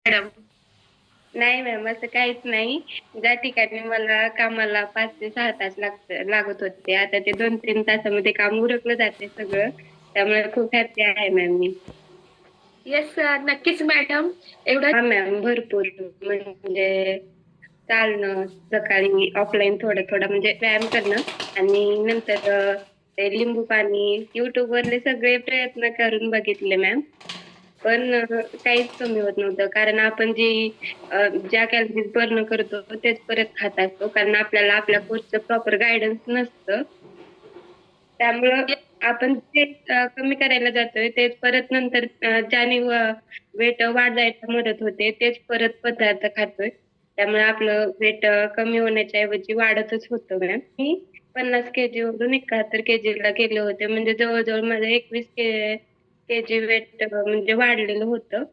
Madam. नाही ma'am, असं काहीच नाही. ज्या ठिकाणी मला कामाला 5 ते 6 तास लागत होते, आता ते 2-3 तासामध्ये काम उरकलं जाते सगळं. त्यामुळे खूप हॅपी आहे मॅम मी. येस नक्कीच मॅडम. एवढं हां मॅम, भरपूर. म्हणजे चालणं, सकाळी ऑफलाईन थोडं-थोडं म्हणजे व्यायाम करणं आणि नंतर ते लिंबू पाणी, YouTubeवरले सगळे प्रयत्न करून बघितले मॅम. पण काहीच कमी होत नव्हतं. कारण आपण ज्या कॅलरीज बर्न करतो तेच परत खात असतो. कारण आपल्याला आपल्या कोचचं प्रॉपर गाईडन्स नसतं. त्यामुळं आपण जे कमी करायला जातोय तेच परत नंतर ज्याने वेट वाढायला मदत होते तेच परत पदार्थ खातोय. त्यामुळे आपलं वेट कमी होण्याच्या ऐवजी वाढतच होतं मॅम. मी 50 केजीवरून 71 केजीला गेले होते. म्हणजे जवळ-जवळ माझं 21 केजी वेट म्हणजे वाढलेलं होतं.